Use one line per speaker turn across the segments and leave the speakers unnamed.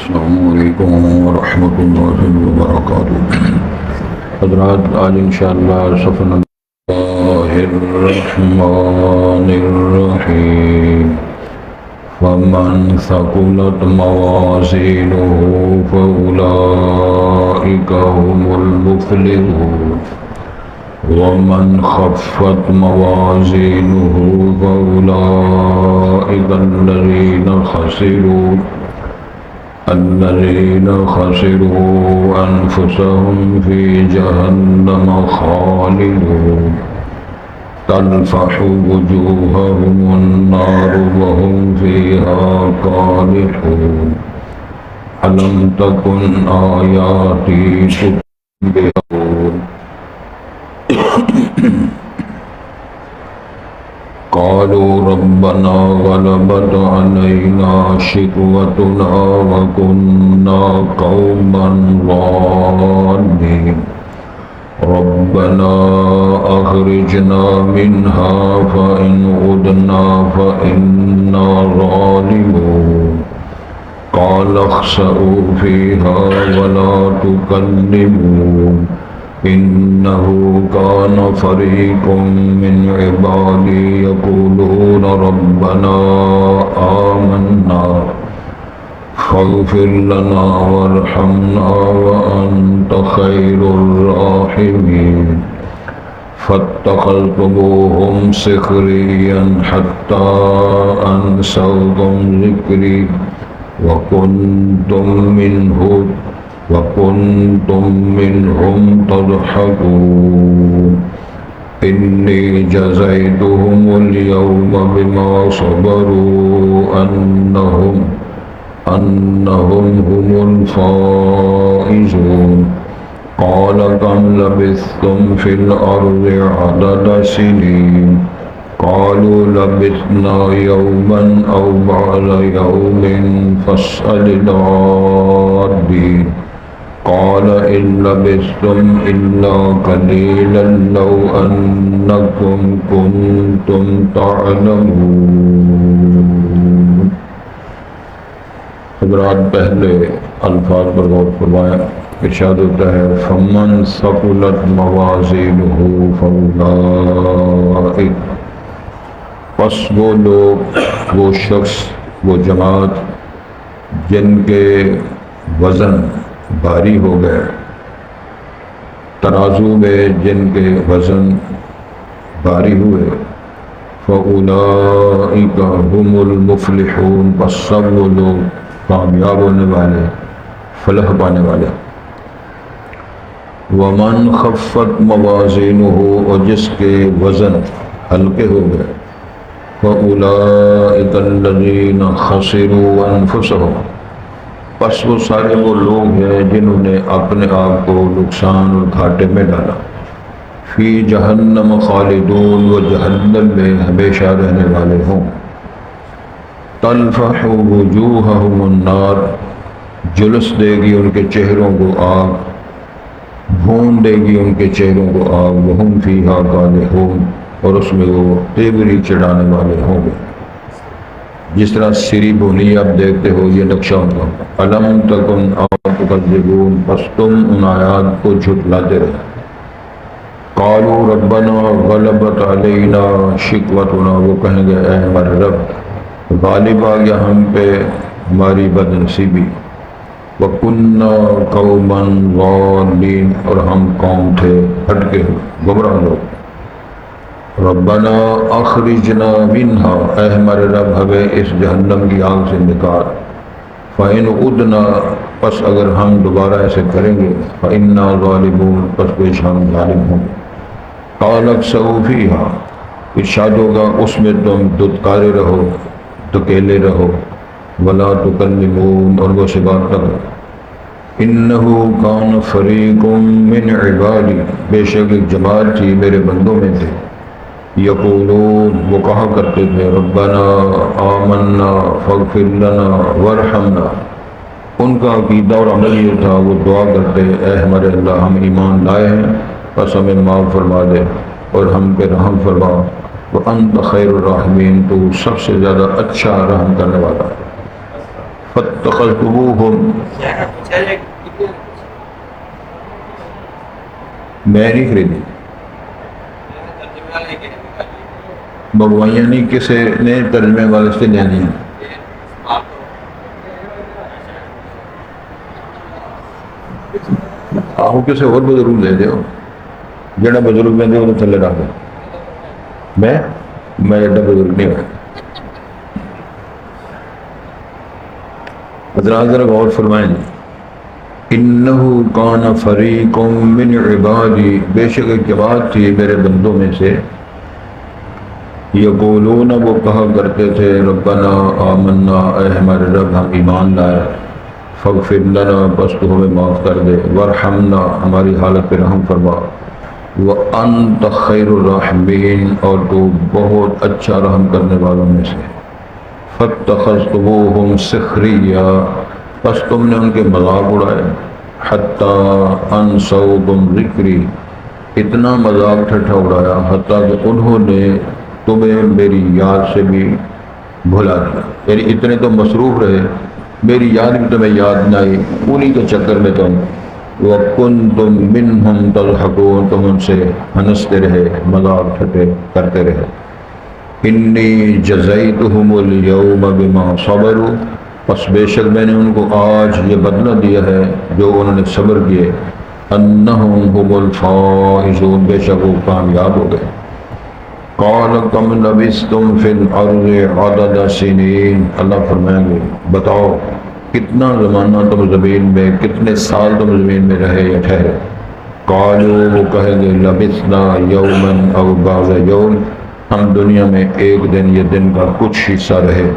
السلام علیکم ورحمۃ اللہ وبرکاتہ۔ حضرات، آج انشاءاللہ صفحہ اللہ الرحمن الرحیم فمن ثقلت موازینہ فأولئک هم المفلحون ومن خفت موازینہ فأولئک الذين خسروا أنفسهم في جهنم خالدون تلفح وجوههم النار وهم فيها كالحون ألم تكن آياتي تتبعون قالوا ربنا غلبت علينا شقوتنا وكنا قوما ضالين ربنا أخرجنا منها فإن عدنا فإنا ظالمون قال اخسئوا فيها ولا تكلمون إنه كان فريق من عبادي يقولون ربنا آمنا فاغفر لنا وارحمنا وأنت خير الراحمين فاتخذتموهم سخريا حتى أنسوكم ذكري وكنتم منهم تضحكون إني جزيتهم اليوم بما صبروا أنهم هم الفائزون قال كم لبثتم في الأرض عدد سنين قالوا لبثنا يوما أو بعض يوم فاسأل العادين قال إن لبثتم إلا قليلا لو أنكم كنتم تعلمون۔ حضرات، پہلے الفاظ پر غور فرمائیں۔ ارشاد ہوتا ہے فمن ثقلت موازینہ فأولئک، پس وہ لوگ، وہ شخص، وہ جماعت جن کے وزن بھاری ہو گئے، ترازو میں جن کے وزن بھاری ہوئے، فَأُولَئِكَ هُمُ الْمُفْلِحُونَ، پس سب وہ لوگ کامیاب ہونے والے، فلاح پانے والے۔ وَمَنْ خَفَّتْ مَوَازِينُهُ، اور جس کے وزن ہلکے ہو گئے، فَأُولَئِكَ الَّذِينَ خَسِرُوا أَنفُسَهُمْ، پس وہ سارے وہ لوگ ہیں جنہوں نے اپنے آپ کو نقصان اور گھاٹے میں ڈالا۔ فی جہنم خالدون، وہ جہنم میں ہمیشہ رہنے والے ہوں۔ تلفح وجوہہم النار، جلس دے گی ان کے چہروں کو آگ، بھون دے گی ان کے چہروں کو آگ، وہم فیہا کالحون، اور اس میں وہ تیوری چڑھانے والے ہوں گے۔ جس طرح سری بھونی آپ دیکھتے ہو، یہ نقشہ ہوگا۔ الم تکن تکذبون، پس تم ان آیات کو جھٹلاتے رہے۔ قالوا ربنا غلبت علینا شقوتنا، وہ کہیں گے اے ہمارے رب، غالب آ گیا ہم پہ ہماری بد نصیبی۔ وَكُنَّا قَوْمًا ضَالِّينَ، اور ہم قوم تھے ہٹکے ہوئے، گمراہ لوگ۔ ربنا اخرجنا منہا، اے ہمارے رب ہمیں اس جہنم کی آگ سے نکال۔ فَإِنْ عُدْنَا، پس اگر ہم دوبارہ ایسے کریں گے، فَإِنَّا ظَالِمُونَ، پس پیش ہم ظالم ہوں گے۔ قَالَ اخْسَئُوا فِيهَا، ارشاد ہوگا اس میں تم دھتکارے رہو، دھکیلے رہو۔ وَلَا تُكَلِّمُونَ، اور وہ سے بات نہ کرو۔ إِنَّهُ كَانَ فَرِيقٌ مِّنْ عِبَادِي، بے شک ایک جماعت تھی میرے بندوں میں تھے، یقولون، وہ کہا کرتے تھے، ربنا آمنا فاغفر لنا وارحمنا، ان کا عقیدہ اور عمل یہ تھا، وہ دعا کرتے اے ہمارے اللہ، ہم ایمان لائے ہیں، بس ہمیں معاف فرما دے اور ہم پہ رحم فرما۔ وَأَنْتَ خَيْرُ الرَّاحِمِينَ، تو سب سے زیادہ اچھا رحم کرنے والا ہے۔ فاتخذتموہم، میں نہیں خریدی، بگوائیاں نہیں، کسی نے ترجمے والے سے لینی ہے۔ آہو کسی اور بزرگ دے دے، جڑا بزرگ دے وہ تھلے رکھ دے، میں ایڈا بزرگ نہیں ہوں۔ حضرات ذرا غور فرمائیں جی، انہو کان فریق من عبادی، بے شک ایک جماعت تھی میرے بندوں میں سے، یقولون، وہ کہا کرتے تھے، ربنا آمنا، اے ہمارے رب ہم ایمان لائے، فاغفر لنا، بس تو ہمیں معاف کر دے، وارحمنا، ہماری حالت پہ رحم فرما، وانت خیر الراحمین، اور تو بہت اچھا رحم کرنے والوں میں سے، فاتخذتموہم سخریا، بس تم نے ان کے مذاق اڑائے، حتی انسوکم ذکری، اتنا مذاق ٹھٹھا اڑایا حتیٰ کہ انہوں نے تمہیں میری یاد سے بھی بھلا دیا، یعنی اتنے تو مصروف رہے، میری یاد بھی تمہیں یاد نہ آئی، انہی کے چکر میں تم وَكُنْتُم مِّنْهُمْ تَضْحَكُونَ، تم ان سے ہنستے رہے، مذاق ٹھٹے کرتے رہے۔ انی جزیتہم اليوم بما صبروا، پس بے شک میں نے ان کو آج یہ بدلہ دیا ہے جو انہوں نے صبر کیے، انہم هم الفائزون، بے شک وہ کامیاب ہو گئے۔ قال کم لبثتم فی الارض عدد سنین، اللہ فرمائیں گے بتاؤ کتنا زمانہ تم زمین میں، کتنے سال تم زمین میں رہے یا ٹھہرے۔ قالوا، وہ کہیں گے، لبثنا یوما او بعض یوم، ہم دنیا میں ایک دن یا دن کا کچھ حصہ رہے۔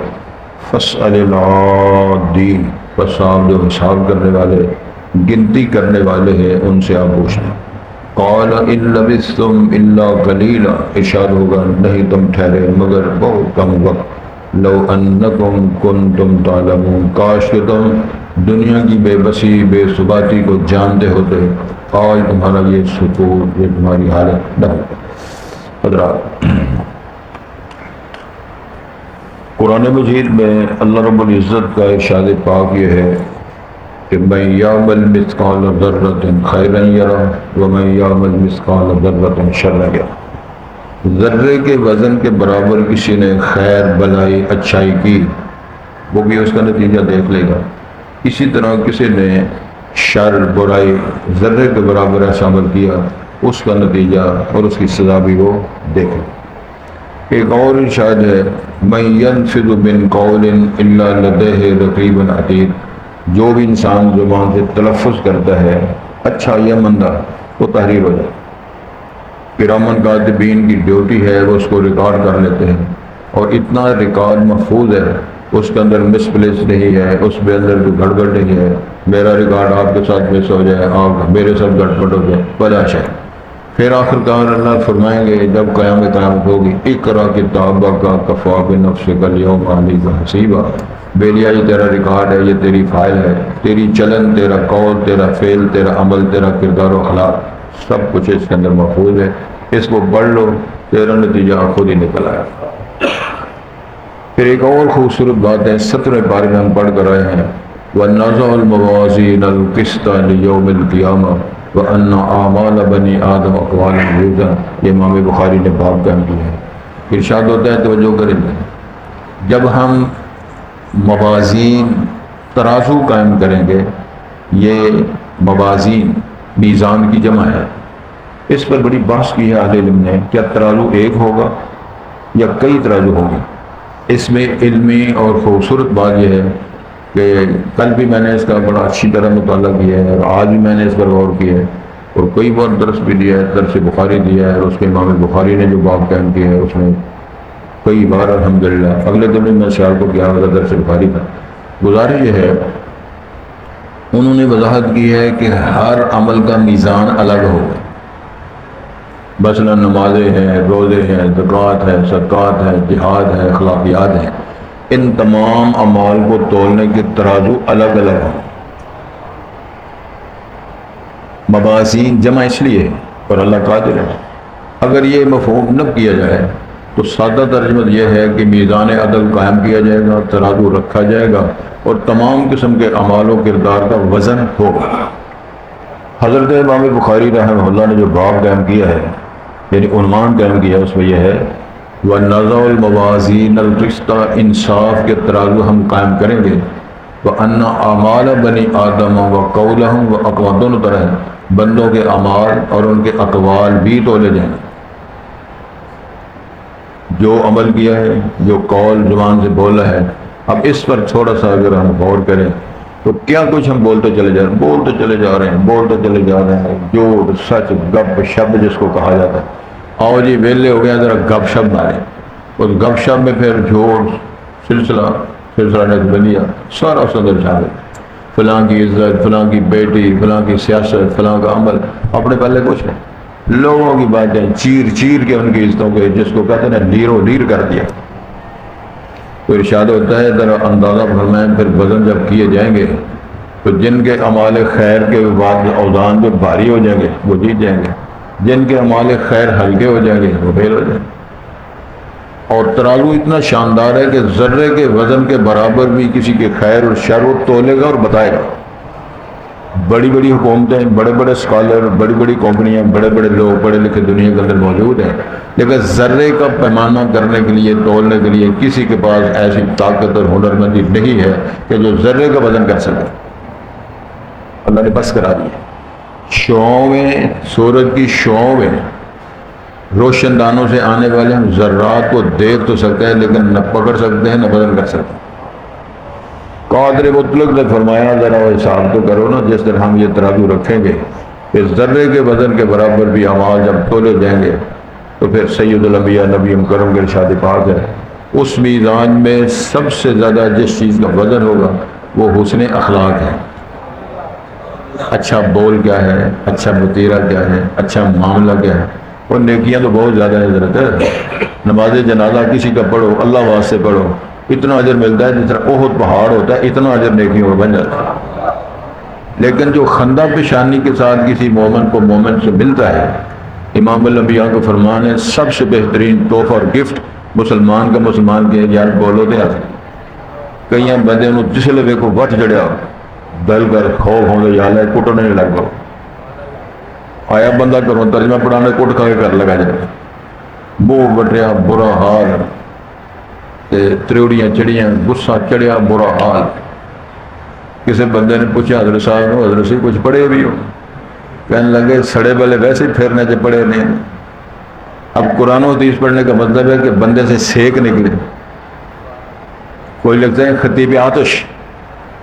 فاسأل العادین، پس آپ جو حساب کرنے والے، گنتی کرنے والے ہیں، ان سے آپ پوچھیں۔ قال ان لبثتم الا قلیلا، ارشاد ہوگا نہیں تم ٹھہرے مگر بہت کم وقت۔ لو انکم کنتم تعلمون، کاش کہ تم دنیا کی بے بسی، بے ثباتی کو جانتے ہوتے، آج تمہارا یہ سکون، یہ تمہاری حالت نہ ہوتا۔ حضرات، قرآن مجید میں اللہ رب العزت کا ارشاد پاک یہ ہے کہ من یعمل مثقال ذرۃ خیرا یرہ ومن یعمل مثقال ذرۃ شرا یرہ، ذرے کے وزن کے برابر کسی نے خیر، بلائی، اچھائی کی، وہ بھی اس کا نتیجہ دیکھ لے گا۔ اسی طرح کسی نے شر، برائی، ذرے کے برابر ایسا عمل کیا، اس کا نتیجہ اور اس کی سزا بھی وہ دیکھے۔ ایک اور ارشاد ہے، من ينفذ من قول الا لديه رقیب عتید، جو بھی انسان زبان سے تلفظ کرتا ہے اچھا یا مندہ، وہ تحریر ہو جائے۔ کرامن کاتبین کی ڈیوٹی ہے، وہ اس کو ریکارڈ کر لیتے ہیں، اور اتنا ریکارڈ محفوظ ہے، اس کے اندر مس پلیس نہیں ہے، اس کے اندر کوئی گڑبڑ نہیں ہے۔ میرا ریکارڈ آپ کے ساتھ مس ہو جائے، آپ میرے ساتھ گڑبڑ ہو جائے، برداشت ہے۔ پھر آخر کار اللہ فرمائیں گے جب قیامت ہوگی، اقرا کتابک کفی بنفسک اليوم علیک حسیبا، بے لیا یہ تیرا ریکارڈ ہے، یہ تیری فائل ہے، تیری چلن، تیرا قول، تیرا فعل، تیرا عمل، تیرا کردار و اخلاق، سب کچھ اس کے اندر محفوظ ہے، اس کو پڑھ لو، تیرا نتیجہ خود ہی نکل آیا۔ پھر ایک اور خوبصورت بات ہے، 17 پارے میں ہم پڑھ کر آئے ہیں، وَنَضَعُ الْمَوَازِينَ الْقِسْطَ لِيَوْمِ الْقِيَامَةِ وَأَنَّ أَعْمَالَ بَنِي آدَمَ أَقْوَالًا يُوزَنُ، یہ امام بخاری نے باب قائم کیا ہے۔ ارشاد ہوتا ہے، توجہ کریں، جب ہم موازین، ترازو قائم کریں گے، یہ موازین میزان کی جمع ہے، اس پر بڑی بحث کی ہے اہل علم نے، کیا ترازو ایک ہوگا یا کئی ترازو ہوں گے۔ اس میں علمی اور خوبصورت بات یہ ہے کہ کل بھی میں نے اس کا بڑا اچھی طرح مطالعہ کیا ہے، اور آج بھی میں نے اس پر غور کیا ہے، اور کئی بار درس بھی دیا ہے، درس بخاری دیا ہے، اور اس کے امام بخاری نے جو باب قائم کیا ہے اس میں کئی بار الحمدللہ، اگلے دن میں شاعر کو کیا ہوگا درس بخاری کا گزارش یہ ہے، انہوں نے وضاحت کی ہے کہ ہر عمل کا میزان الگ ہوگا۔ مثلا نمازیں ہیں، روزے ہیں، زکوٰۃ ہے، صدقات ہے، جہاد ہے، اخلاقیات ہیں، ان تمام اعمال کو تولنے کے ترازو الگ الگ ہیں۔ موازین جمع اس لیے ہے، اور اللہ قادر ہے۔ اگر یہ مفہوم نہ کیا جائے تو سادہ ترجمہ یہ ہے کہ میزان عدل قائم کیا جائے گا، ترازو رکھا جائے گا، اور تمام قسم کے اعمال و کردار کا وزن ہوگا۔ حضرت امام بخاری رحمہ اللہ نے جو باب قائم کیا ہے، یعنی عنوان قائم کیا، اس میں یہ ہے وَنَضَعُ الْمَوَازِينَ الْقِسْطَ، انصاف کے ترازو ہم قائم کریں گے، وَأَنَّ أَعْمَالَ بَنِي آدَمَ وَقَوْلَهُمْ وَأَقْوَالُهُمْ، دونوں طرح ہیں، بندوں کے اعمال اور ان کے اقوال بھی تولے جائیں گے۔ جو عمل کیا ہے، جو قول زبان سے بولا ہے، اب اس پر تھوڑا سا اگر ہم غور کریں تو کیا کچھ ہم بولتے چلے جا رہے ہیں، جو سچ گپ شپ جس کو کہا جاتا ہے، آؤ جی ویلے ہو گیا ذرا گپ شپ مارے، اس گپ شپ میں پھر جھوٹ سلسلہ نقبلیہ سارا صدر شامل، فلاں کی عزت، فلاں کی بیٹی، فلاں کی سیاست، فلاں کا عمل، اپنے پہلے کچھ نہیں، لوگوں کی باتیں چیر کے ان کی عزتوں کے، جس کو کہتے ہیں نیرو نیر کر دیا۔ تو ارشاد ہوتا ہے ذرا اندازہ فرمائیں، پھر وزن جب کیے جائیں گے تو جن کے اعمال خیر کے بعد اوزان جو بھاری ہو جائیں گے وہ جیت جائیں گے، جن کے اعمال خیر ہلکے ہو جائیں گے وہ فیل ہو جائیں گے۔ اور ترازو اتنا شاندار ہے کہ ذرے کے وزن کے برابر بھی کسی کے خیر اور شر وہ تولے گا اور بتائے گا۔ بڑی بڑی حکومتیں، بڑے بڑے اسکالر، بڑی بڑی کمپنیاں، بڑے بڑے لوگ پڑھے لکھے دنیا کے اندر موجود ہیں، لیکن ذرے کا پیمانہ کرنے کے لیے، تولنے کے لیے کسی کے پاس ایسی طاقت اور ہنرمندی نہیں ہے کہ جو ذرے کا وزن کر سکے۔ اللہ نے بس کرا دیا۔ شعاعوں میں، سورج کی شعاعوں میں روشن دانوں سے آنے والے ہم ذرات کو دیکھ تو سکتے ہیں لیکن نہ پکڑ سکتے ہیں نہ وزن کر سکتے ہیں۔ قادر مطلق نے فرمایا ذرا وہ حساب تو کرو نا، جس طرح ہم یہ ترازو رکھیں گے کہ ذرے کے وزن کے برابر بھی اعمال جب تولے جائیں گے تو پھر سید الانبیاء نبی مکرم کے ارشاد پاک ہے، اس میزان میں سب سے زیادہ جس چیز کا وزن ہوگا وہ حسن اخلاق ہے۔ اچھا بول کیا ہے، اچھا بتیرہ کیا ہے، اچھا معاملہ کیا ہے، اور نیکیاں تو بہت زیادہ حضرت ہے۔ نماز جنازہ کسی کا پڑھو، اللہ واسطے پڑھو، اتنا اجر ملتا ہے جس طرح احد پہاڑ ہوتا ہے، اتنا اجر نیکیوں میں بن جاتا ہے۔ لیکن جو خندہ پیشانی کے ساتھ کسی مومن کو مومن سے ملتا ہے، امام الانبیاء کا فرمان ہے سب سے بہترین تحفہ اور گفٹ مسلمان کا مسلمان کے یار بولو دے آتے کئی بندے انہوں جس لوگ کو وٹ جڑیا دل کر خوف ہوں یا لے کٹنے نہیں لگ پاؤ آیا بندہ کروں ترجمہ پڑھانے کٹ کھا کے کر لگا جائے منہ بٹیا برا حال تریوڑیاں چڑیاں غصہ چڑھیا برا حال۔ کسی بندے نے پوچھا حضرت صاحب نے، حضرت سے کچھ پڑھے بھی ہو؟ کہنے لگے سڑے والے ویسے ہی پھرنے سے پڑھے نہیں۔ اب قرآن و حدیث پڑھنے کا مطلب ہے کہ بندے سے سیک نکلے۔ کوئی لگتا ہے خطیب آتش،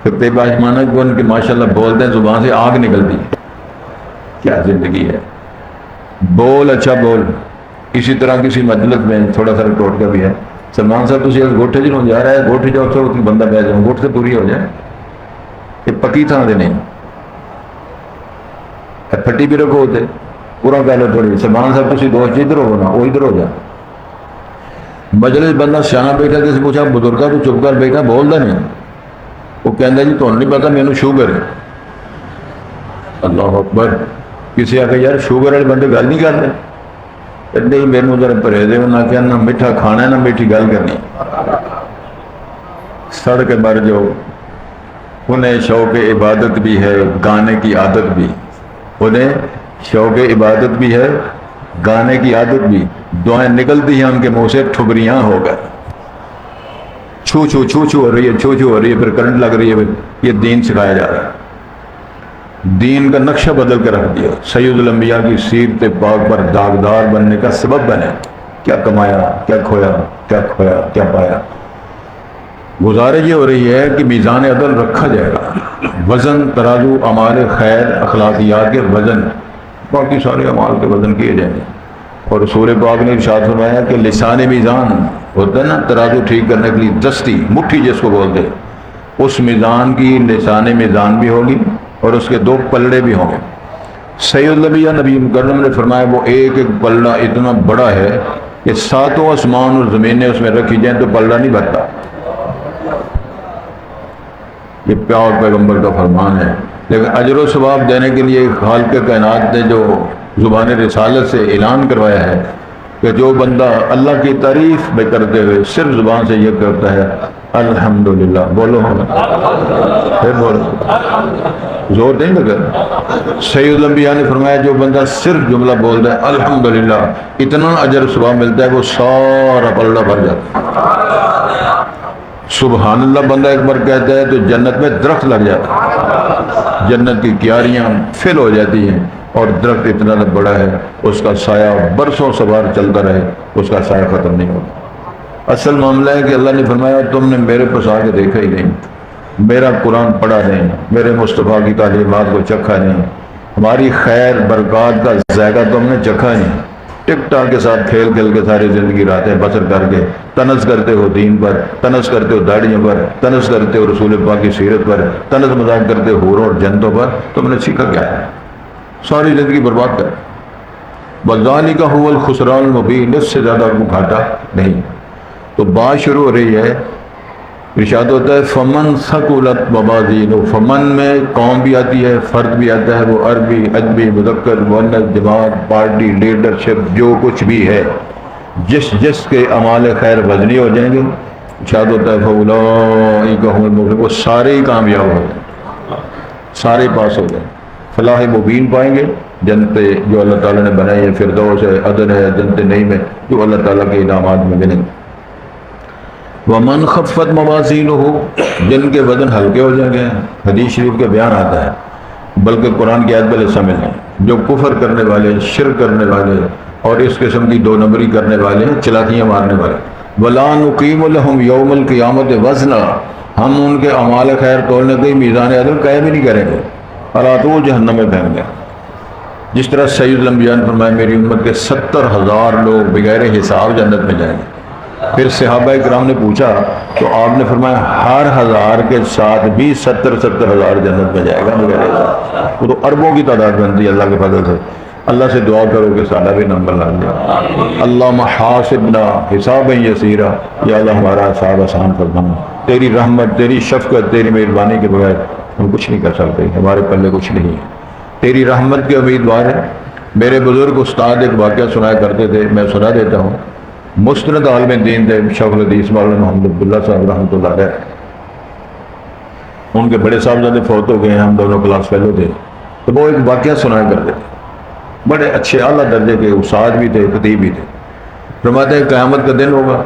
خطیب آتش مانا کہ ان کی ماشاءاللہ بولتے ہیں زبان سے آگ نکلتی ہے۔ کیا زندگی ہے، بول اچھا بول۔ اسی طرح کسی مجلس میں تھوڑا سا ٹوٹ کا بھی ہے، سلمان صاحب تھی گوٹھے جنوں جا رہا ہے گوٹھے جاؤ تو بندہ بہ جاؤ گوٹھ سے پوری ہو جائے، یہ پکی تھان دے نہیں پھٹی بھی رکھو ہوتے پورا کہہ لو تھوڑی سلمان صاحب تھی دوست ادھر ہو نا وہ ادھر ہو جائے۔ مجلس بندہ سیاح بیٹھا کسی پوچھا بزرگا تو چپ کر بیٹھا بولتا نہیں، وہ کہتا جی تمہیں نہیں پتا مینوں شوگر ہے۔ اللہ اکبر۔ کسی آ کے یار شوگر والے بندے گل نہیں کرتے، نہیں میرے ذرا پرہیز ہے، نہ کہ نہ میٹھا کھانا ہے نہ میٹھی گل کرنی۔ سڑ کے مر جو انہیں شوق عبادت بھی ہے گانے کی عادت بھی، انہیں شوق عبادت بھی ہے گانے کی عادت بھی، دعائیں نکلتی ہیں ان کے منہ سے ٹھبریاں ہو گئے، چھو چھو چھو چھو ہو رہی ہے، چھو چھو ہو رہی ہے، پھر کرنٹ لگ رہی ہے۔ یہ دین سکھایا جا رہا ہے، دین کا نقشہ بدل کے رکھ دیا۔ سید الانبیاء کی سیرت پاک پر داغدار بننے کا سبب بنے، کیا کمایا، کیا کھویا، کیا کھویا، کیا پایا۔ گزارش یہ ہو رہی ہے کہ میزان عدل رکھا جائے گا، وزن ترازو اعمال خیر اخلاقیات کے وزن، باقی سارے اعمال کے وزن کیے جائیں گے۔ اور رسول پاک نے ارشاد فرمایا کہ لسان میزان ہوتا ہے نا ترازو ٹھیک کرنے کے لیے، دستی مٹھی جس کو بولتے، اس میزان کی لسان میزان بھی ہوگی اور اس کے دو پلڑے بھی ہوں گے۔ سید الانبیاء نبی مکرم نے فرمایا وہ ایک ایک پلڑا اتنا بڑا ہے کہ ساتوں آسمان اور زمینیں اس میں رکھی جائیں تو پلڑا نہیں بھرتا۔ یہ پیار پیغمبر کا فرمان ہے، لیکن اجر و ثواب دینے کے لیے خالق کائنات نے جو زبان رسالت سے اعلان کروایا ہے کہ جو بندہ اللہ کی تعریف میں کرتے ہوئے صرف زبان سے یہ کرتا ہے الحمدللہ بولو پھر بولو، زور نہیں لگا۔ سید الانبیاء نے فرمایا جو بندہ صرف جملہ بولتا ہے الحمدللہ، اتنا اجر ثواب ملتا ہے وہ سارا پلڑا بھر جاتا ہے۔ سبحان اللہ بندہ ایک بار کہتا ہے تو جنت میں درخت لگ جاتا ہے، جنت کی کیاریاں فل ہو جاتی ہیں، اور درخت اتنا بڑا ہے اس کا سایہ برسوں سوار چلتا رہے، اس کا سایہ ختم نہیں ہوتا۔ اصل معاملہ ہے کہ اللہ نے فرمایا تم نے میرے پاس آ کے دیکھا ہی نہیں، میرا قرآن پڑھا نہیں، میرے مصطفیٰ کی تعلیمات کو چکھا نہیں، ہماری خیر برکات کا ذائقہ تم نے چکھا نہیں، ٹک ٹاک کے ساتھ کھیل کھیل کے ساری زندگی راتیں بسر کر کے تنز کرتے ہو دین پر، تنز کرتے ہو داڑیوں پر، تنز کرتے ہو رسول پاک کی سیرت پر، تنز مذاق کرتے ہو حوروں اور جنتوں پر، تم نے سیکھا کیا ہے؟ ساری زندگی برباد کر۔ وَذَلِكَ هُوَ الْخُسْرَانُ الْمُبِينُ، اس سے زیادہ کو گھاٹا نہیں۔ تو بات شروع ہو رہی ہے، ارشاد ہوتا ہے فمن ثقلت موازینہ، فمن میں قوم بھی آتی ہے، فرد بھی آتا ہے، وہ عربی اجمی مذکر مؤنث جماعت پارٹی لیڈرشپ جو کچھ بھی ہے، جس جس کے اعمال خیر وزنی ہو جائیں گے، ارشاد ہوتا ہے فاولئک هم المفلحون، وہ سارے ہی کامیاب ہو جائیں، سارے پاس ہو جائیں، فلاح مبین پائیں گے، جنت جو اللہ تعالیٰ نے بنائی ہے، فردوس ہے، عدن ہے، جنت نعیم ہے، جو اللہ تعالیٰ کے انعامات میں ملیں گے۔ ومن خفت موازینہ، جن کے وزن ہلکے ہو جائیں گے، حدیث شریف کے بیان آتا ہے، بلکہ قرآن کی آیت پہلے سمجھ لیں، جو کفر کرنے والے، شرک کرنے والے اور اس قسم کی دو نمبری کرنے والے، چلاکیاں مارنے والے، وَلَا نُقِيمُ لَهُمْ يَوْمَ الْقِيَامَةِ وَزْنًا، ہم ان کے اعمال خیر تولنے کے میزان عدل قائم بھی نہیں کریں گے، اور وہ جہنم میں پھینک دیں۔ جس طرح سید الانبیاء نے فرمایا میری امت کے 70,000 لوگ بغیر حساب جنت میں جائیں گے۔ پھر صحابہ کرام نے پوچھا تو آپ نے فرمایا ہر 1000 کے ساتھ بھی 70,000 جنت میں جائے گا بغیر حساب۔ وہ تو اربوں کی تعداد بنتی ہے اللہ کے فضل سے۔ اللہ سے دعا کرو کہ سارا بھی نمبر لا دے۔ اللہم حاسبنا حسابا یسیرا، یا اللہ ہمارا حساب آسان فرما، تیری رحمت، تیری شفقت، تیری مہربانی کے بغیر ہم کچھ نہیں کر سکتے، ہمارے پلے کچھ نہیں ہے، تیری رحمت کے امیدوار ہے۔ میرے بزرگ استاد ایک واقعہ سنایا کرتے تھے، میں سنا دیتا ہوں۔ مستند عالم دین تھے شیخ الحدیث مولانا محمد عبداللہ صاحب رحمۃ اللہ علیہ، ان کے بڑے صاحبزادے فوت ہو گئے ہیں، ہم دونوں کلاس فیلو تھے، تو وہ ایک واقعہ سنایا کرتے تھے، بڑے اچھے اعلیٰ درجے کے استاد بھی تھے، خطیب بھی تھے۔ فرماتے ہیں قیامت کا دن ہوگا،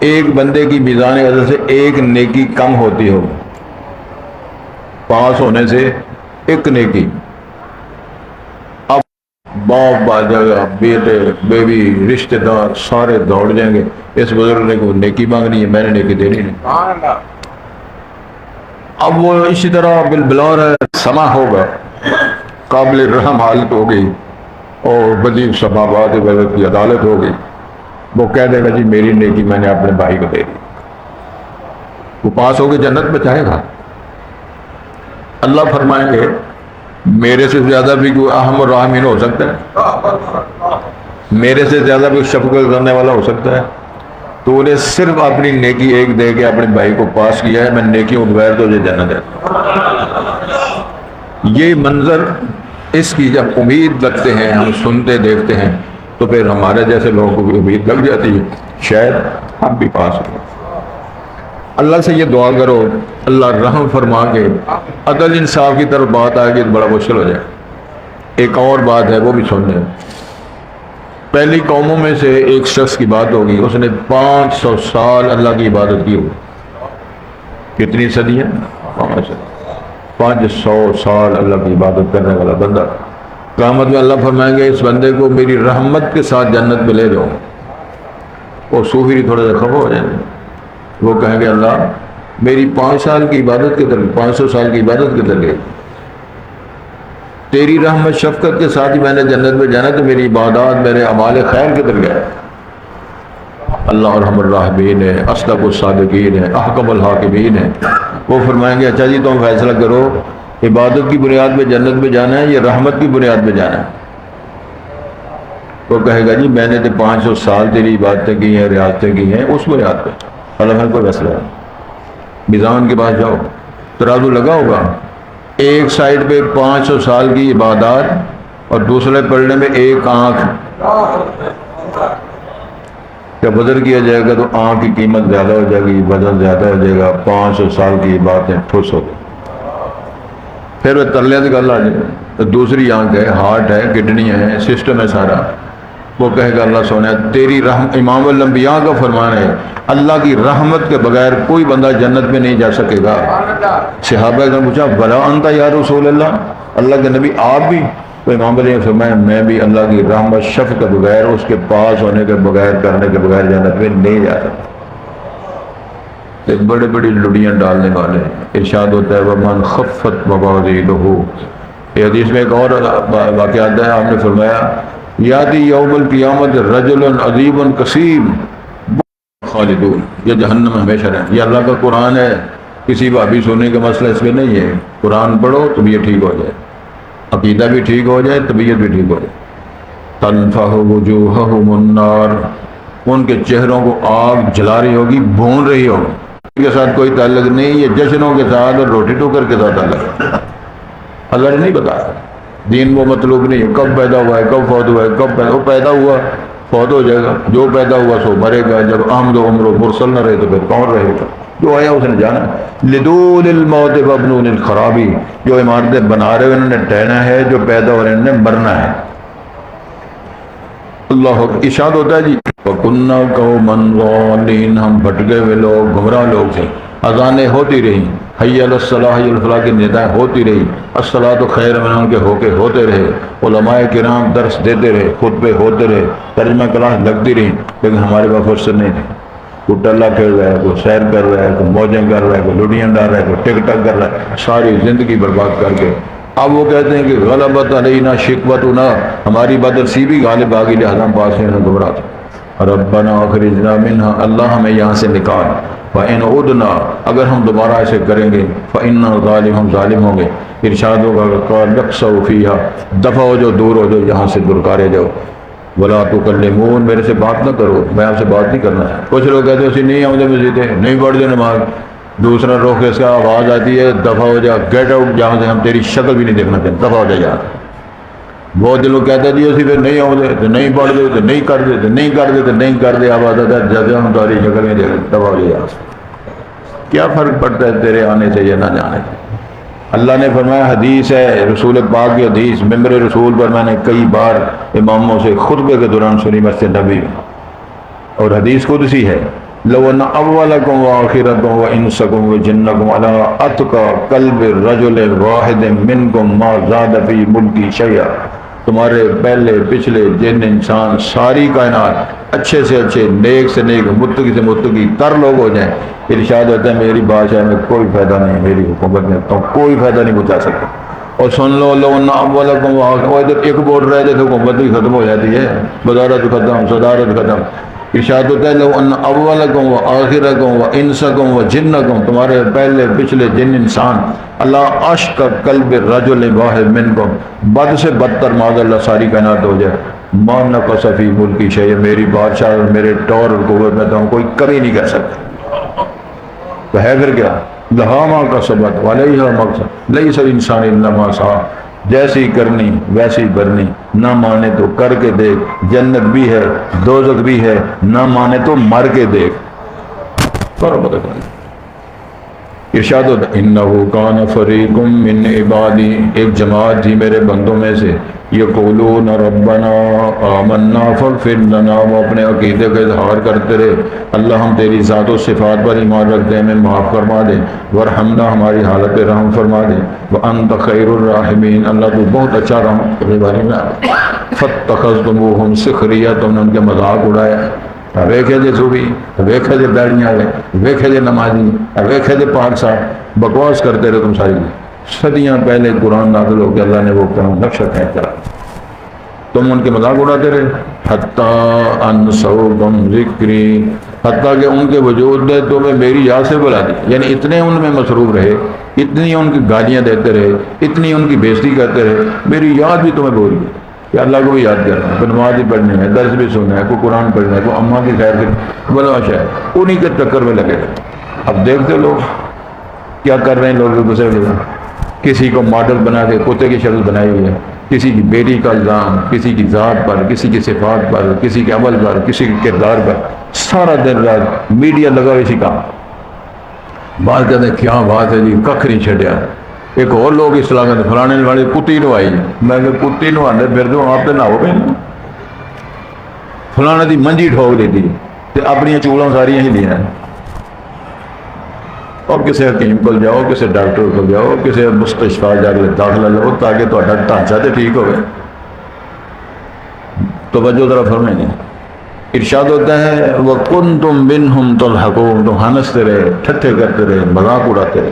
ایک بندے کی میزان عدل سے ایک نیکی کم ہوتی ہو، پاس ہونے سے ایک نیکی، باپ باجا بیٹے بیوی رشتہ دار سارے دوڑ جائیں گے، اس بزرگ نے کو نیکی مانگنی ہے، میں نے نیکی دینی نہیں۔ اب وہ اسی طرح بالبلور ہے، سما ہوگا، قابل رحم حالت ہوگی اور بدی سماوات کی عدالت ہوگی، وہ کہہ دے گا جی میری نیکی میں نے اپنے بھائی کو دے دی، وہ پاس ہو کے جنت میں جائے گا۔ اللہ فرمائیں گے میرے سے زیادہ بھی کوئی اہم اور راحمین ہو سکتا ہے، میرے سے زیادہ بھی شفقت کرنے والا ہو سکتا ہے، تو انہیں صرف اپنی نیکی ایک دے کے اپنے بھائی کو پاس کیا ہے، میں نیکیوں بغیر تو یہ جنت ہے۔ یہ منظر اس کی جب امید رکھتے ہیں، ہم سنتے دیکھتے ہیں، تو پھر ہمارے جیسے لوگوں کو بھی امید لگ جاتی ہے شاید ہم بھی پاس ہوں۔ اللہ سے یہ دعا کرو اللہ رحم فرما کے عدل انصاف کی طرف بات آئے گی تو بڑا مشکل ہو جائے۔ ایک اور بات ہے وہ بھی سن لیں، پہلی قوموں میں سے ایک شخص کی بات ہوگی، اس نے 500 سال اللہ کی عبادت کی ہوگی۔ کتنی صدیاں؟ 500 سال اللہ کی عبادت کرنے والا بندہ، قیامت میں اللہ فرمائیں گے اس بندے کو میری رحمت کے ساتھ جنت میں لے جاؤ۔ اور صوفی تھوڑے سے خفا ہو جائیں گے، وہ کہیں گے اللہ میری 5 سال کی عبادت کے در 500 سال کی عبادت کے در گئی، تیری رحمت شفقت کے ساتھ ہی میں نے جنت میں جانا، تو میری عبادات میرے اعمال خیر کے در گئے۔ اللہ ارحم الراحمین ہے، اصدق الصادقین ہے، احکم الحاکمین ہے، وہ فرمائیں گے اچھا جی تم فیصلہ کرو عبادت کی بنیاد پہ جنت میں جانا ہے یا رحمت کی بنیاد پہ جانا ہے؟ وہ کہے گا جی میں نے تو 500 سال تیری عبادتیں کی ہیں، ریاستیں کی ہیں، اس بنیاد پہ اللہ کوئی فیصلہ ہے۔ میزان کے پاس جاؤ، ترازو لگا ہوگا، ایک سائڈ پہ 500 سال کی عبادات اور دوسرے پلڑے میں ایک آنکھ، کہ بدر کیا جائے گا تو آنکھ کی قیمت زیادہ ہو جائے گی، وزن زیادہ ہو جائے گا، 500 سال کی باتیں ٹھوس ہو گئی. پھر وہ ترلے سے گل آ جائے تو دوسری آنکھ ہے، ہارٹ ہے، کڈنی ہے، سسٹم ہے سارا. وہ کہے گا اللہ سونے تیری رحم، امام الانبیاء کا فرمان ہے اللہ کی رحمت کے بغیر کوئی بندہ جنت میں نہیں جا سکے گا. صحابہ نے پوچھا بلا انت یا رسول اللہ کے نبی آپ بھی؟ تو امام علیہ نے فرمایا میں بھی اللہ کی رحمت شفقت کے بغیر، اس کے پاس ہونے کے بغیر، کرنے کے بغیر جنت میں نہیں جا سکتا. بڑے بڑی لڑیاں ڈالنے والے. ارشاد ہوتا ہے ومن خفت موازینہ. یہ حدیث میں ایک اور واقعہ آتا ہے، آپ نے فرمایا یادی یوم القیامت رجل عظیم کثیم خالدون. یہ جہنم میں ہمیشہ رہے. یہ اللہ کا قرآن ہے، کسی بھابی سونے کا مسئلہ اس میں نہیں ہے. قرآن پڑھو طبیعت ٹھیک ہو جائے، عقیدہ بھی ٹھیک ہو جائے، طبیعت بھی ٹھیک ہو جائے. تنفح وجوہہم النار. ان کے چہروں کو آگ جلا رہی ہوگی، بھون رہی ہوگی. کے ساتھ کوئی تعلق نہیں، یہ جشنوں کے ساتھ اور روٹی ٹوکر کے ساتھ تعلق. اللہ نے نہیں بتایا. دین وہ مطلوب نہیں ہے کب پیدا ہوا ہے، کب فوت ہوا ہے، کب پیدا ہوا فوت ہو جائے گا. جو پیدا ہوا سو مرے گا. جب آمد و عمر و مرسل نہ رہے تو پھر کون رہے گا؟ جو آیا اس نے جانا. لدول الموت وابنون الخرابی. جو عمارتیں بنا رہے انہوں نے ٹہنا ہے، جو پیدا ہو رہے انہوں نے مرنا ہے. اللہ ارشاد ہوتا ہے جی وَكُنَّا قَوْمًا ضَالِّينَ. ہم بھٹکے ہوئے لوگ، گمراہ لوگ تھے. اذانیں ہوتی رہی، حی علی الصلاح حی علی الفلاح کی ندائیں ہوتی رہی، الصلاۃ خیر من ان کے ہو کے ہوتے رہے. علماء کرام درس دیتے رہے، خطبے ہوتے رہے، ترجمہ کلاس لگتی رہی، لیکن ہمارے پاس فرصت نہیں تھی. کوئی ٹلہ کھیل رہا ہے، کوئی سیر کر رہا ہے، کوئی موجیں کر رہا ہے، کوئی لڑیاں ڈال رہا ہے، کوئی ٹک ٹک کر رہا ہے، ساری زندگی برباد کر کے. اب وہ کہتے ہیں کہ غلبت علینا شکوتنا، ہماری بدنصیبی غالب آ گئی لہذا ہم پاس ہیں گمراہ تھے. ربنا اخرجنا منها. اللہ ہمیں یہاں سے نکال. فإن عدنا. اگر ہم دوبارہ ایسے کریں گے فإنا ظالم، ہم ظالم ہوں گے. ارشاد ہوگا قال اقصوا فيها. دفع ہو جاؤ، دور ہو جاؤ، یہاں سے درکارے جاؤ. ولا تکلمون. میرے سے بات نہ کرو، میں آپ سے بات نہیں کرنا. کچھ لوگ کہتے ہیں اسی نہیں آؤں مسجد نہیں پڑھ دے نماز. دوسرا روک اس کا آواز آتی ہے دفع ہو جا، گیٹ آؤٹ، جہاں سے ہم تیری شکل بھی نہیں دیکھنا چاہتے، دفع ہو جا یار. بہت دلوں کہتے ہیں جی اسی پھر نہیں آؤ دے تو نہیں پڑھ دے تو نہیں کر دے تو نہیں کر دے تو نہیں کر دے. اب آتا ہے جیسے ہم تاری شکل میں دیکھ دفع ہو جا. کیا فرق پڑتا ہے تیرے آنے سے یا نہ جانے سے؟ اللہ نے فرمایا حدیث ہے، رسول پاک کی حدیث ممبر رسول پر میں نے کئی بار اماموں سے خطبے کے دوران سنی مسجد نبی میں، اور حدیث قدسی ہے لو ان اولکم وآخرکم وانسکم وجنکم علی اتقى قلب رجل واحد منکم ما زاد فی ملکی شیئا. تمہارے پہلے پچھلے جن انسان ساری کائنات اچھے سے اچھے، نیک سے نیک، متقی سے متقی تر لوگ ہو جائیں، ارشاد ہوتا ہے میری بادشاہ میں کوئی فائدہ نہیں، میری حکومت میں تو کوئی فائدہ نہیں پہنچا سکتا. اور سن لو لو ان اولکم ادھر ایک بورڈ رہ جائے تو حکومت بھی ختم ہو جاتی ہے، وزارت ختم، صدارت ختم. ارشاد ہوتا ہے لو ان اولکم و آخرکم و انسکم و جنکم. تمہارے پہلے پچھلے جن انسان اللہ اشق قلب رجل واحد منکم، بد سے بدتر معاذ اللہ ساری کائنات ہو جائے، ما نقص فی ملکی شیء. میری بادشاہ اور میرے ٹور اور قوت میں تو ہم کوئی کمی نہیں کر سکتے. تو ہے پھر کیا لہا ما کسبت وعلیہا ما اکتسبت لیس الانسان الا ما سعی. جیسی کرنی ویسی برنی. نہ مانے تو کر کے دیکھ، جنت بھی ہے دوزخ بھی ہے، نہ مانے تو مر کے دیکھ. ارشاد ہوتا انہو کان فریق من عبادی. ایک جماعت تھی میرے بندوں میں سے، یقولون ربنا آمنا فاغفر لنا. وہ اپنے عقیدے کا اظہار کرتے رہے اللہ ہم تیری ذات و صفات پر ایمان رکھتے ہیں، ہمیں معاف فرما دے، ورحمنا ہماری حالت رحم فرما دے، وانت خیر الراحمین اللہ تو بہت اچھا رحم کرنے والی ہے. فاتخذتموہم سخریا. تم نے ان کے مذاق اڑایا. ویکھے جے صوفی، ویکھے جے بیڑیاں والے، ویکھے جے نمازی، ویکھے جے پاک صاحب، بکواس کرتے رہے تم ساری. صدیاں پہلے قرآن نازل ہو کے اللہ نے وہ نقشہ قید کرا، تم ان کے مذاق اڑاتے رہے. حتیٰ انسوکم ذکری. حتیٰ کہ ان کے وجود نے تمہیں میری یاد سے بلا دی. یعنی اتنے ان میں مصروف رہے، اتنی ان کی گالیاں دیتے رہے، اتنی ان کی بےزتی کرتے رہے، میری یاد بھی تمہیں بھول گئی کہ اللہ کو بھی یاد کرنا ہے، نماز بھی پڑھنی ہے، درس بھی سننا ہے، کوئی قرآن پڑھنا ہے، کوئی اماں کی خیر کرنی بلا ہے، انہی کے چکر میں لگے رہے. اب دیکھتے لوگ کیا کر رہے ہیں. لوگ دوسرے لوگ کسی کو ماڈل بنا کے کتے کی شکل بنائی ہوئی ہے، کسی کی بیٹی کا الزام، کسی کی ذات پر، کسی کی صفات پر، کسی کے عمل پر، کسی کے کردار پر، سارا دن رات میڈیا لگا ہوئی سی کام. بات کہتے ہیں کیا بات ہے جی، ککھ نہیں چھڈیا. ایک اور لوگ اصلاح کرتے فلانے والے کتی نو آئی، میں کہ کتی نو آنے پھر دو آپ تو نہو پہ فلانے دی منجی ٹھوک دیتی تے اپنی چوڑاں ساریاں ہی لیا. اور کسی حکیم کو جاؤ، کسی ڈاکٹر کو جاؤ، کسی مستشفیٰ جا کے داخلہ لو تاکہ تہاڈا ڈھانچہ تے ٹھیک ہوئے. توجہ ذرا فرمائیں. ارشاد ہوتا ہے وَكُنْتُمْ مِنْهُمْ تَضْحَكُونَ، تم ہنستے رہے، ٹھٹھے کرتے رہے، مذاق اڑاتے رہے.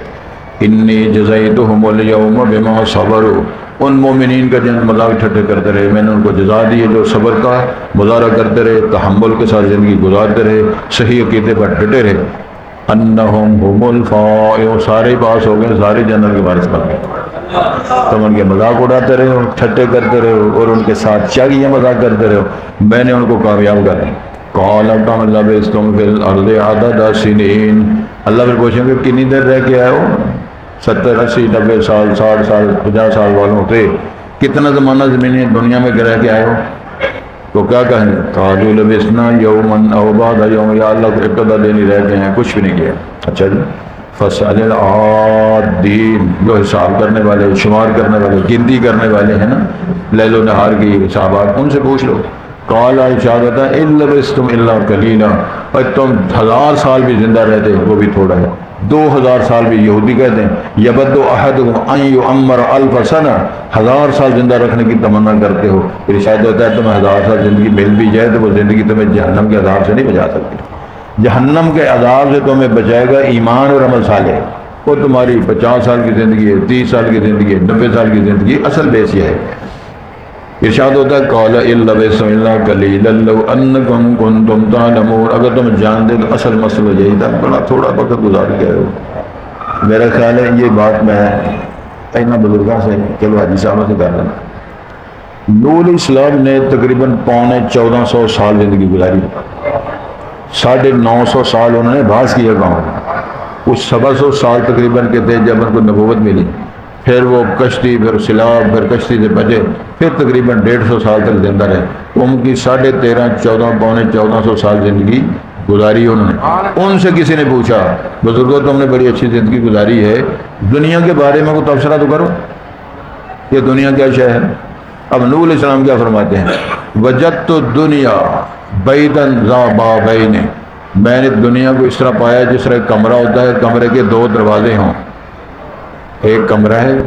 انی جزیتہم الیوم بما صبروا، ان مومنین کا جن مذاق ٹھٹھے کرتے رہے میں نے ان کو جزا دی ہے جو صبر کا مظاہرہ کرتے رہے، تحمل کے ساتھ زندگی گزارتے رہے، صحیح عقیدے پر ڈٹے رہے. انہم هم الفائزون، سارے پاس ہو گئے، سارے جنت کے وارث بن گئے. تم ان کے مذاق اڑاتے رہے ہو، ٹھٹے کرتے رہے ہو اور ان کے ساتھ چاگیہ مذاق کرتے رہے ہو، میں نے ان کو کامیاب کر دیا. قال کم لبثتم فی الارض عدد سنین، اللہ پھر پوچھیں گے کتنی دیر رہ کے آئے ہو؟ 70 80 90 سال 60 سال 50 سال والوں تھے، کتنا زمانہ زمینی دنیا میں رہ کے آئے ہو؟ تو کیا کہیں؟ قالوا لبثنا یوما او بعض یوم، یا اللہ کو ایک آدھا دن ہی رہ گئے ہیں، کچھ بھی نہیں کیا. اچھا جی، فاسأل العادین، جو حساب کرنے والے، شمار کرنے والے، گنتی کرنے والے ہیں نا لیل و نہار کی حسابات، ان سے پوچھ لو. قال ارشاد ہوتا ہے ان لبثتم الا قلیلا، اور تم 1000 سال بھی زندہ رہتے وہ بھی تھوڑا ہے. 2000 سال بھی یہودی کہتے ہیں یبد احدکم ان یعمر 1000 سنہ، 1000 سال زندہ رکھنے کی تمنا کرتے ہو. ارشاد ہوتا ہے تمہیں 1000 سال زندگی مل بھی جائے تو وہ زندگی تمہیں جہنم کے عذاب سے نہیں بچا سکتی. جہنم کے عذاب سے تمہیں بچائے گا ایمان اور عمل صالح. وہ تمہاری 50 سال کی زندگی ہے، 30 سال کی زندگی ہے، 90 سال کی زندگی، اصل بیس یہ ہے. ارشاد ہوتا ہے قال ان لبثتم الا قلیلا لو انکم کنتم تعلمون، اگر تم جانتے تو اصل مسئلہ یہی تھا، بڑا تھوڑا وقت گزار گئے ہو. میرا خیال ہے یہ بات میں اینا بزرگوں سے چلو حاجی صاحب سے کر رہا ہوں. نور اسلام نے تقریباً 1450 سال زندگی گزاری، 950 سال انہوں نے بحث کیا گاؤں. اس 100 سال تقریباً کے تھے جب ان کو نبوت ملی، پھر وہ کشتی، پھر سیلاب، پھر کشتی سے بچے، پھر تقریباً 150 سال تک زندہ رہے. ان کی 13.5 14 پونے 1400 سال زندگی گزاری انہوں نے. ان سے کسی نے پوچھا بزرگوں تم نے بڑی اچھی زندگی گزاری ہے، دنیا کے بارے میں کوئی تبصرہ تو کرو، یہ دنیا کیا شے ہے؟ اب نوح علیہ السلام کیا فرماتے ہیں وجدت الدنیا بیتا ذا بابین، میں نے دنیا کو اس طرح پایا جس طرح کمرہ ہوتا ہے، کمرے کے 2 دروازے ہوں. ایک کمرہ ہے،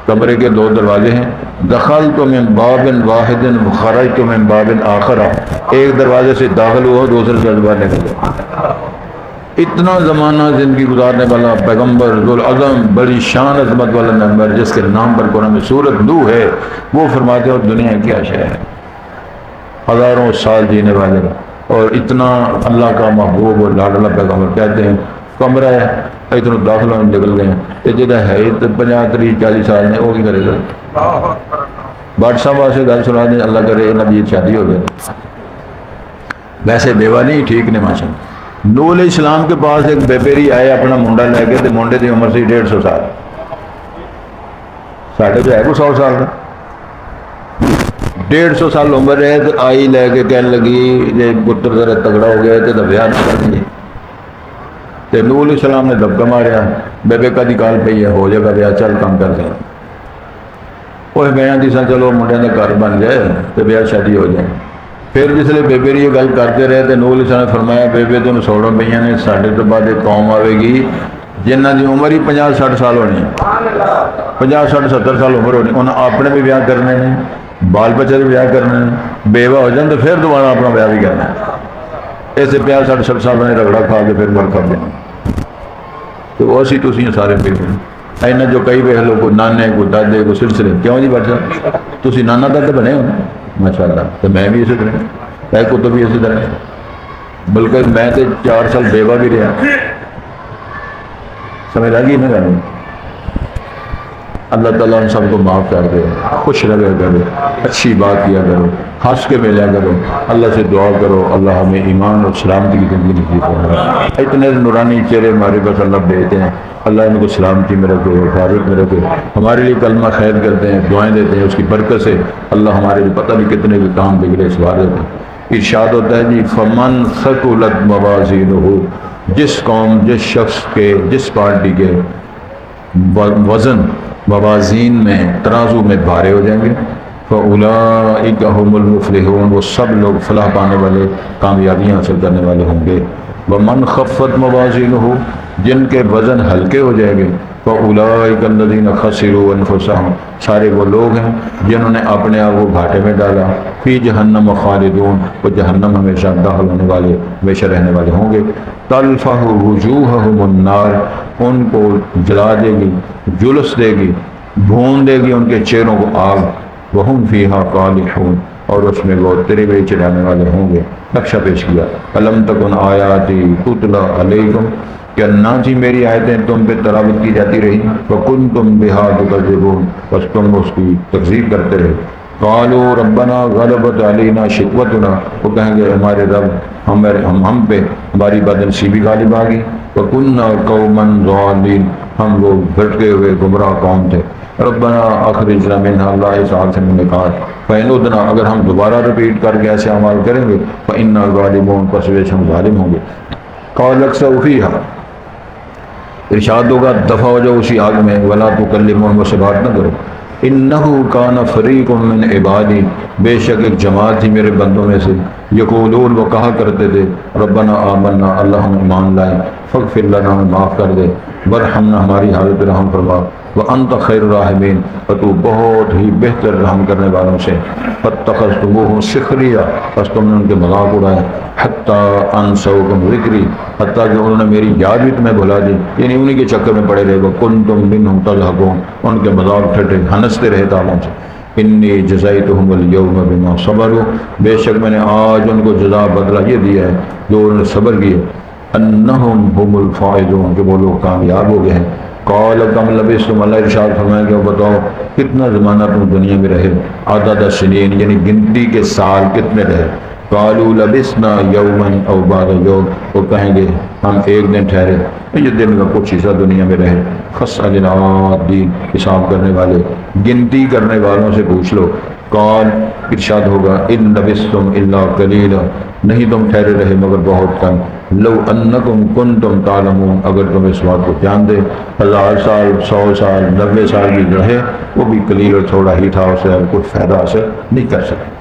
کمرے کے 2 دروازے ہیں. دخلت من باب واحد خرجت من باب آخر، ایک دروازے سے داخل ہوا دوسرے سے باہر نکل گیا. اتنا زمانہ زندگی گزارنے والا پیغمبر ذوالعظم، بڑی شان عظمت والا نمبر جس کے نام پر قرآن میں سورۃ نوح ہے، وہ فرماتے ہیں دنیا کیا شے ہے، ہزاروں سال جینے والے اور اتنا اللہ کا محبوب اور لاڈلا پیغمبر. کہتے ہیں کمرہ ہے اتنا داخلہ میں نکل گئے، یہ جدہ ہے 50 30 40 سال نے وہ بھی کرے گا. بادشاہ صاحب سے گل سنا دیں، اللہ کرے نبی شادی ہو گئے، ویسے بیوہ نہیں ٹھیک نے ماشاء اللہ. نوح علیہ السلام کے پاس ایک بیبیری آئے اپنا منڈا لے کے، تو منڈے کی عمر سی 150 سال، ساڑھے تو ہے کوئی 100 سال کا. 150 سال عمر ہے تو آئی لے کے کہنے لگی یہ پتر ذرا تگڑا ہو گیا تو بیاہ نہ کر دیے. تو نوح علیہ السلام نے دھبکا ماریا، بیبے کا نکال پئی ہے، ہو جائے گا بیاہ، چل کام کر دیں. وہ بیان دی سا چلو منڈے کا گھر بن جائے تو بیاہ شادی ہو جائے. پھر جس لیے بیبے یہ گل کرتے رہے تو نوح علیہ السلام نے فرمایا بیبے تم سوڑوں پہ نے، ساڈے تو بعد ایک قوم آئے گی جنہ کی عمر ہی 50 60 سال ہونی، 50 60 70 سال عمر ہونی، انہیں اپنے بھی بیاہ کرنے نے، بال بچے بھی بیاہ کرنے نے، بیوہ ہو جائیں تو پھر دوبارہ اپنا بیاہ بھی کرنا ہے. ایسے 50 60 سال نے رگڑا کھا کے پھر مر کر دینا. تو وہ اسی تھی سارے پھر اینا جو کئی ویخ لو کوئی نانے کوئی دادے کوئی سلسلے. کیوں جی بادشاہ تھی نانا دادا بنے ہو نا ماشاء اللہ، تو میں بھی اسی طرح ہے، کتب بھی اسی طرح، بلکہ میں تو 4 سال بیوہ بھی رہا. سمجھ آ گئی نا گل؟ اللہ تعالیٰ ہم سب کو معاف کر دے، خوش رہا کرو، اچھی بات کیا کرو، ہنس کے ملا کرو، اللہ سے دعا کرو اللہ ہمیں ایمان اور سلامتی کی زندگی نصیب فرمائے۔ اتنے نورانی چہرے ہمارے پاس اللہ بھیجتے ہیں، اللہ ان کو سلامتی میں رکھے، حفاظت میں رکھے، ہمارے لیے کلمہ خیر کرتے ہیں، دعائیں دیتے ہیں، اس کی برکت سے اللہ ہمارے لیے پتہ نہیں کتنے بھی کام بگڑے سوار دیتے ہیں۔ ارشاد ہوتا ہے جی فمن ثقلت موازینہ، جس قوم، جس شخص کے، جس پارٹی کے وزن موازین میں، ترازو میں بھارے ہو جائیں گے، فَأُولَٰئِكَ هُمُ الْمُفْلِحُونَ، وہ سب لوگ فلاح پانے والے، کامیابیاں حاصل کرنے والے ہوں گے۔ وَمَنْ خَفَّتْ مَوَازِينُهُ، جن کے وزن ہلکے ہو جائیں گے، فَأُولَٰئِكَ الَّذِينَ خَسِرُوا أَنفُسَهُمْ، سارے وہ لوگ ہیں جنہوں نے اپنے آپ کو گھاٹے میں ڈالا، فی جہنم خالدون، وہ جہنم ہمیشہ داخل ہونے والے، ہمیشہ رہنے والے ہوں گے۔ تلفح وجوہہم النار، ان کو جلا دے گی، جلس دے گی، بھون دے گی ان کے چہروں کو آگ، وہم فیہا کالحون، اور اس میں وہ تیرے بے چلانے والے ہوں گے۔ نقشہ پیش کیا، الم تکن آیاتی تتلی علیکم، کہ نہ تھی میری آیتیں تم پہ تلاوت کی جاتی رہی، وکنتم بہا تکذبون، بس تم اس کی تکذیب کرتے رہے۔ قالوا ربنا غلبت علینا شقوتنا، وہ کہیں گے ہمارے رب ہم پہ ہماری بدنصیبی غالب آ گئی، وکننا قوما ضالین، ہم وہ بھٹکے ہوئے گمراہ قوم تھے۔ ربنا اخرجنا منها، اللہ اس آگ سے ہمیں نکال، فإن عدنا، اگر ہم دوبارہ رپیٹ کر کے ایسے اعمال کریں گے، فإنا ظالمون، پس بے شک ہم ظالم ہوں گے۔ قال اخسؤوا فیہا، ارشاد ہوگا دفع ہو جاؤ اسی آگ میں، ولا تکلمون، مجھ سے بات نہ کرو، انہو کان فریق من عبادی، بے شک ایک جماعت تھی میرے بندوں میں سے، یقولون، وہ کہا کرتے تھے، ربنا آمنا، اللہ ہم ایمان لائے، فاغفر لنا، ہمیں معاف کر دے، برحمنا، ہماری حالت رحم فرما، وانت خیر الراحمین، اور تو بہت ہی بہتر رحم کرنے والوں سے، فاتخذتموہم سخریا، پس تم نے ان کے مذاق اڑائے، حتی انسوکم ذکری، حتیٰ کہ انہوں نے میری یاد بھی تمہیں بھلا دی، یعنی انہی کے چکر میں پڑے رہے، وکنتم منہم تضحکون، ان کے مذاق ٹھٹے ہنستے رہے تعالیٰ سے۔ انی جزیتہم اليوم بما صبروا، بے شک میں نے آج ان کو جزا بدلہ یہ دیا ہے جو انہوں نے صبر کیے، انہم هم الفائزون، کہ وہ لوگ کامیاب ہو گئے ہیں۔ قال کم لبثتم، اللہ ارشاد فرمائے کہ بتاؤ کتنا زمانہ تم دنیا میں رہے، عدد سنین، یعنی گنتی کے سال کتنے رہے۔ قالوا لبثنا یوما او بعض یوم، وہ کہیں گے ہم ایک دن ٹھہرے، یہ دن کا کچھ حصہ دنیا میں رہے۔ فاسأل العادین، حساب کرنے والے، گنتی کرنے والوں سے پوچھ لو۔ قال، ارشاد ہوگا ان لبثتم الا قلیلا، نہیں تم ٹھہرے رہے مگر بہت کم۔ لو انکم کنتم تعلمون، اگر تم اس بات کو جان دے، 1000 سال، 100 سال، 90 سال بھی رہے، وہ بھی قلیل اور تھوڑا ہی تھا، اسے ہم کچھ فائدہ حاصل نہیں کر سکتے۔